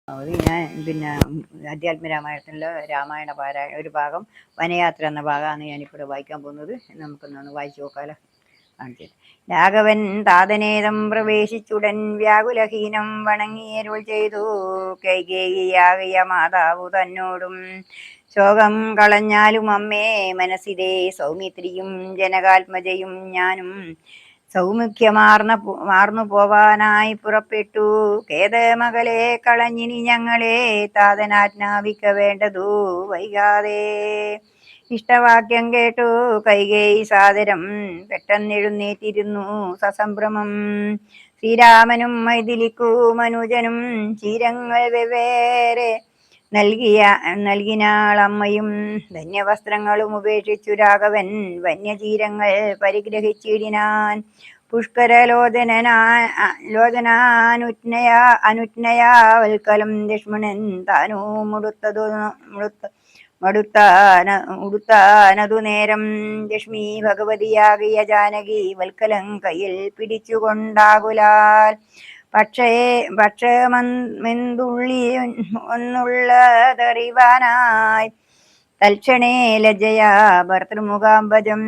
അത് ഞാൻ അധ്യാത്മരാമായണത്തിലെ രാമായണ പാരായണ ഒരു ഭാഗം വനയാത്ര എന്ന ഭാഗമാണ് ഞാനിപ്പോൾ വായിക്കാൻ പോകുന്നത്. നമുക്കൊന്ന് വായിച്ചു നോക്കാലോ. കാണിച്ചത് രാഘവൻ താതനേതം പ്രവേശിച്ചുടൻ വ്യാകുലഹീനം വണങ്ങിയരുൾ ചെയ്തു കൈകേയിയാകിയ മാതാവു തന്നോടും ശോകം കളഞ്ഞാലും അമ്മേ മനസ്സിലെ സൗമിത്രിയും ജനകാത്മജയും ഞാനും മാർന്നു പോവാനായി പുറപ്പെട്ടു. മകളെ കളഞ്ഞിനി ഞങ്ങളെ താതനാജ്ഞാപിക്ക വേണ്ടതു വൈകാതെ. ഇഷ്ടവാക്യം കേട്ടു കൈകേയി സാദരം പെട്ടെന്നെഴുന്നേറ്റിരുന്നു സസംഭ്രമം. ശ്രീരാമനും മൈഥിലിക്കു മനുജനും ചീരങ്ങൾ വെവ്വേറെ നൽകിനാളമ്മയും. ധന്യവസ്ത്രങ്ങളും ഉപേക്ഷിച്ചു രാഘവൻ വന്യചീരങ്ങൾ പരിഗ്രഹിച്ചിടിനാൻ. അനുജ്ഞയാ വൽക്കലം ലക്ഷ്മണൻ താനും ഉടുത്താനതു നേരം. ലക്ഷ്മി ഭഗവതിയാകിയ ജാനകി വൽക്കലം കയ്യിൽ പിടിച്ചുകൊണ്ടാകുലാൽ പക്ഷമെന്തുള്ളി ഒന്നുള്ളതറിവാനായി തൽക്ഷണേ ലജ്ജയാ ഭർത്തൃമുഖാംബജം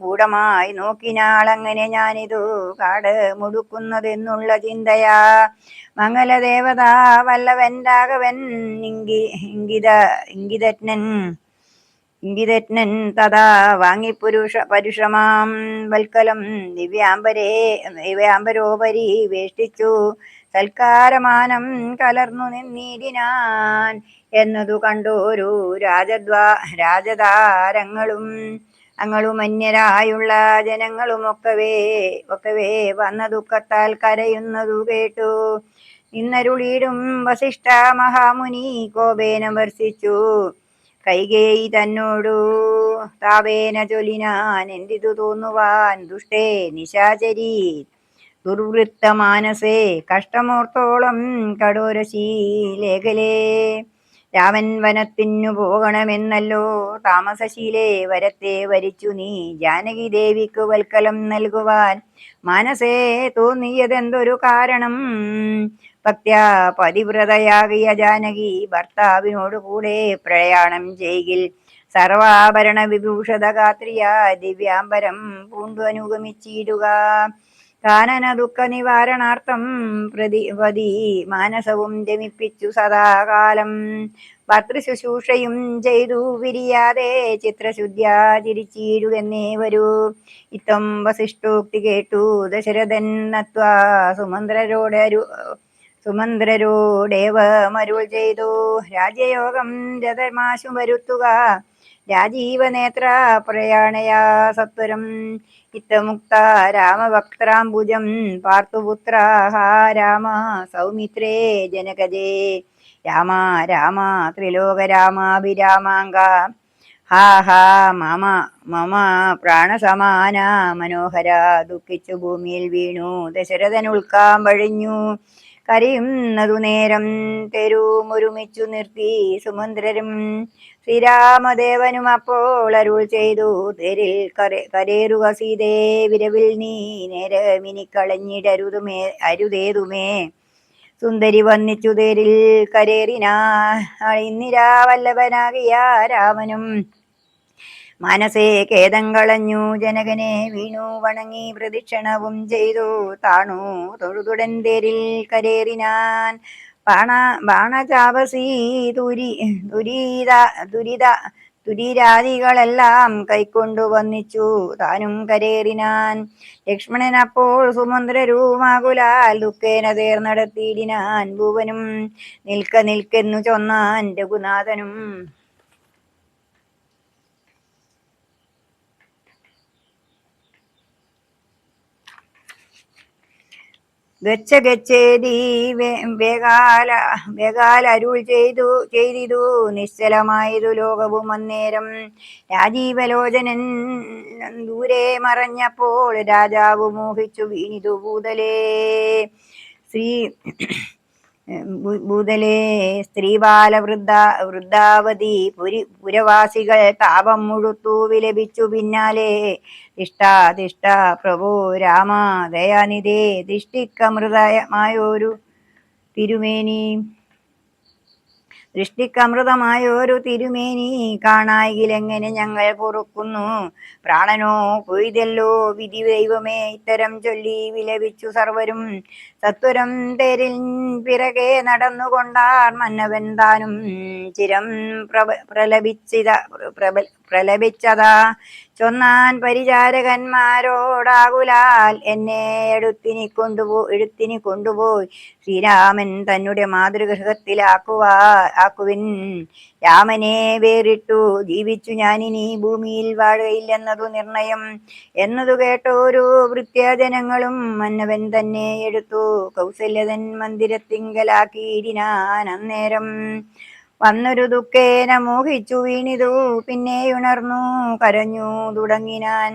ഗൂഢമായി നോക്കിനാളങ്ങനെ ഞാനിതു കാട് മുടുക്കുന്നതെന്നുള്ള ചിന്തയാ. മംഗലദേവതാ വല്ലവൻ രാഘവൻ ഇംഗിതജ്ഞൻ തഥാ വാങ്ങി പരുഷമാം വൽക്കലം ദിവ്യാംബരോപരി വേഷ്ടിച്ചു സൽക്കാരമാനം കലർന്നു നിന്നിടിനാൻ എന്നതു കണ്ടോരു രാജതാരങ്ങളും അന്യരായുള്ള ജനങ്ങളുമൊക്കവേ വന്ന ദുഃഖത്താൽ കരയുന്നതു കേട്ടു നിന്നരുളീടും വസിഷ്ഠ മഹാമുനി കോപേന വർഷിച്ചു കൈകേയി തന്നോടു താപേന ചൊല്ലിനാൻ. എന്തിതു തോന്നുവാൻ ദുഷ്ടേ നിശാചരി ദുർവൃത്തമാനസേ കഷ്ടമോർത്തോളം കഠോരശീലേഖലേ. രാമൻ വനത്തിനു പോകണമെന്നല്ലോ താമസശീലേ വരത്തെ വരിച്ചു നീ ജാനകി ദേവിക്കു വൽക്കലം നൽകുവാൻ മനസ്സേ തോന്നിയതെന്തൊരു കാരണം. ഭക്ത്യാ പതിവ്രതയാകിയ ജാനകി ഭർത്താവിനോടു കൂടെ പ്രയാണം ചെയ്യിൽ സർവാഭരണ വിഭൂഷത ഗാത്രിയ ദിവ്യാംബരം പൂണ്ടു അനുഗമിച്ചിടുക. കാനന ദുഃഖ നിവാരണാർത്ഥം പതി മാനസവും രമിപ്പിച്ചു സദാകാലം ഭർത്തൃശുശ്രൂഷയും ചെയ്തു പിരിയാതെ ചിത്രശുദ്ധ്യാ ചിരിച്ചിടുകെന്നേ വരൂ. ഇത്തം വസിഷ്ഠോക്തി കേട്ടു ദശരഥൻ നത്വാ സുമന്ത്രരോടേവമരുൾ ചെയ്തു രാജ്യയോഗം രഥമാശു വരുത്തുക രാജീവനേത്ര പ്രയാണയാ സത്വരം. ഇത്തമുക്ത രാമവക്ത്രാംബുജം പാർത്തുപുത്ര രാമ സൗമിത്രേ ജനകജേ രാമ രാമ ത്രിലോകരാമാഭിരാമാങ്ക ഹാ ഹാ മമ പ്രാണസമാന മനോഹര. ദുഃഖിച്ചു ഭൂമിയിൽ വീണു ദശരഥൻ ഉൾക്കാമ്പഴിഞ്ഞു കരയുന്നതു നേരം തെരുമൊരുമിച്ചു നിർത്തി സുമന്ത്രരും. ശ്രീരാമദേവനും അപ്പോൾ അരുൾ ചെയ്തു തേരിൽ കരേറുക സീതേ വിരവിൽ നീ നേരമിനിക്കളഞ്ഞിടരുതേതുമേ. സുന്ദരി വന്നിച്ചു തേരിൽ കരേറിനാളിന്നിരാവല്ലഭനാകിയ രാമനും. മനസ്സേ ഖേദം കളഞ്ഞു ജനകനെ വീണു വണങ്ങി പ്രദക്ഷിണവും ചെയ്തു താണു തൊഴുതുടൻ തേരിൽ കരേറിനാൻ. ബാണചാപസീ തുരീരാദികളെല്ലാം കൈക്കൊണ്ടു വന്നിച്ചു താനും കരേറിനാൻ. ലക്ഷ്മണൻ അപ്പോൾ സുമന്ത്രരുമാകുലാൽ ദുഃഖേന തേർ നടത്തിയിടിനാൻ. ഭുവനും നിൽക്കെന്നു ചൊന്നാൻ രഘുനാഥനും. ഗച്ഛേതി വേഗാലരുൾ ചെയ്തിതു നിശ്ചലമായതു ലോകവും അന്നേരം. രാജീവലോചനൻ ദൂരെ മറഞ്ഞപ്പോൾ രാജാവ് മോഹിച്ചു വീണിതു വൃദ്ധാവതി പുരവാസികൾ താപം മുഴുത്തു വിലപിച്ചു പിന്നാലെ. തിഷ്ട പ്രഭോ രാമ ദയാനിധേ ദിഷ്ടിക്കമൃതമായൊരു തിരുമേനി. ദൃഷ്ടിക്കമൃതമായൊരു തിരുമേനി കാണായിലെങ്ങനെ ഞങ്ങൾ പൊറുക്കുന്നു. പ്രാണനോ കൊയ്തല്ലോ വിധി ദൈവമേ, ഇത്തരം ചൊല്ലി വിലപിച്ചു സർവരും. സത്വരം തേരിൽ പിറകെ നടന്നുകൊണ്ടാർ മന്നവൻ താനും ചിരം പ്രലപിച്ചതാ ചൊന്നാൻ പരിചാരകന്മാരോടാകുലാൽ, എന്നെ എടുത്തിനി കൊണ്ടുപോയി ശ്രീരാമൻ തന്നെ മാതൃഗൃഹത്തിലാക്കുവിൻ. രാമനെ വേറിട്ടു ജീവിച്ചു ഞാനിനി ഭൂമിയിൽ വാഴുകയില്ലെന്നതു നിർണയം എന്നതു കേട്ടോരു ഭൃത്യജനങ്ങളും മന്നവൻ തന്നെ എടുത്തു കൗസല്യതൻ മന്ദിരത്തിങ്കലാക്കിയിടിനാൻ. അന്നേരം വന്നൊരു ദുഃഖേന മോഹിച്ചു വീണിതു, പിന്നെയുണർന്നു കരഞ്ഞു തുടങ്ങിനാൻ.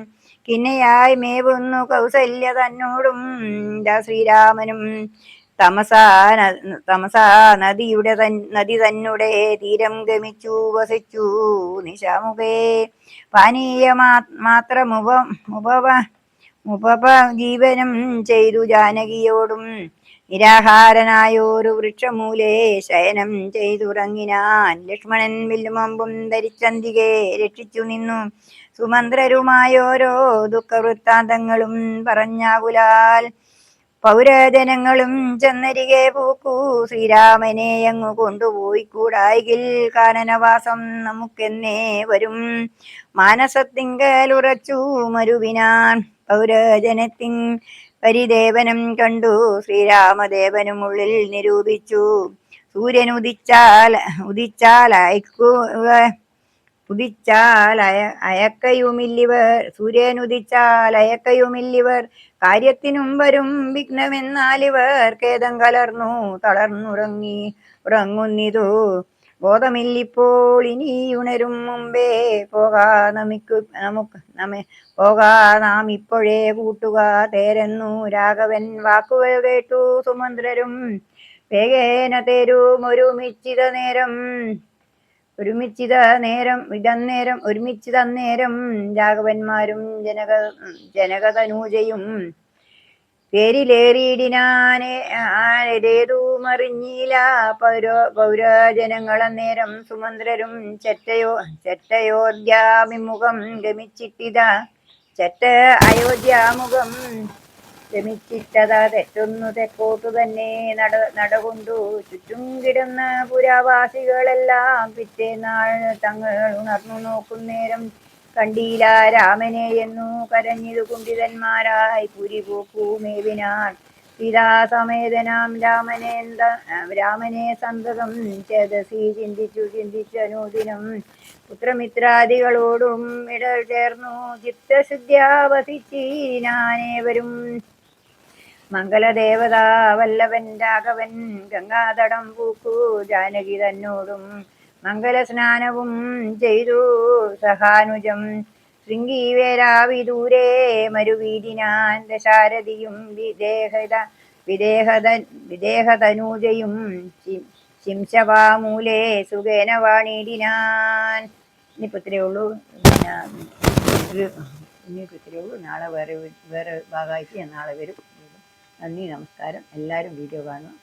കിന്നയായി മേവുന്നു കൗസല്യ തന്നോടും ശ്രീരാമനും. തമസാ നദി തന്നെ തീരം ഗമിച്ചു വസിച്ചു നിശാമുഖേ. പാനീയ മാത്രമുപജീവനം ചെയ്തു ജാനകിയോടും നിരാഹാരനായോരു വൃക്ഷമൂലേ ശയനം ചെയ്തുറങ്ങിനാൻ. ലക്ഷ്മണൻ വില്ലുമമ്പും ധരിച്ചന്തികെ രക്ഷിച്ചു നിന്നു. സുമന്ത്രരുമായോരോ ദുഃഖവൃത്താന്തങ്ങളും പറഞ്ഞാകുലാൽ പൗരജനങ്ങളും ചെന്നരികെ പൂക്കൂ ശ്രീരാമനെ അങ്ങു കൊണ്ടുപോയി കൂടായികിൽ കാനനവാസം നമുക്കെന്നേ വരും. മാനസത്തിങ്കലുറച്ചു മരുവിനാൻ പൗരജനത്തിൻ പരിദേവനം കണ്ടു ശ്രീരാമദേവനുമുള്ളിൽ നിരൂപിച്ചു. സൂര്യനുദിച്ചാൽ അയക്കയുമില്ലിവർ കാര്യത്തിനും വരും വിഘ്നമെന്നാലിവർ ഖേദം കലർന്നു ഉറങ്ങുന്നിതു. ബോധമില്ലിപ്പോൾ ഇനിയുണരും മുമ്പേ പോകാ നാം ഇപ്പോഴേ കൂട്ടുക തേരെന്നു രാഘവൻ വാക്കുകൾ കേട്ടു സുമന്ത്രരും. വേഗേന തേരും ഒരുമിച്ചിതന്നേരം രാഘവന്മാരും ജനകതനൂജയും പേരിലേറിയിടിനാനേതുമറിഞ്ഞില്ല പൗരജനങ്ങളന്നേരം. സുമന്ത്രരും അയോധ്യാമുഖം ഗമിച്ചിട്ടതാ തെറ്റൊന്നു തെക്കോട്ടു തന്നെ നടകൊണ്ടു ചുറ്റും കിടന്ന പുരാവാസികളെല്ലാം പിറ്റേന്നാൾ തങ്ങൾ ഉണർന്നു നോക്കുന്നേരം കണ്ടീല രാമനെ എന്നു കരഞ്ഞിതു കുണ്ഠിതന്മാരായി പുരി പോക്കുമേവിനാൻ. സീതാസമേതനാം രാമനെ സന്തതം ചേതസി ചിന്തിച്ചനുദിനം പുത്രമിത്രാദികളോടും ഇടർ ചേർന്നു ചിത്തശുദ്ധ്യാ വസിച്ചിനാനേവരും. മംഗളദേവതാ വല്ലഭൻ രാഘവൻ ഗംഗാതടം പൂക്കു ജാനകി തന്നോടും മംഗലസ്നാനവും ചെയ്തു സഹാനുജം. ശൃംഗീവേരാവിദൂരെ മരുവീടിനാൻ ദശാരഥിയും വിദേഹതനൂജയും ശിംശവാമൂലേ സുഖേന വാണിടിനാൻ. ഇനിയിപ്പോൾ ഇത്രയേ ഉള്ളൂ. നാളെ വേറെ ഭാഗമായിട്ട് ഞാൻ നാളെ വരും. നന്ദി, നമസ്കാരം. എല്ലാവരും വീഡിയോ കാണുക.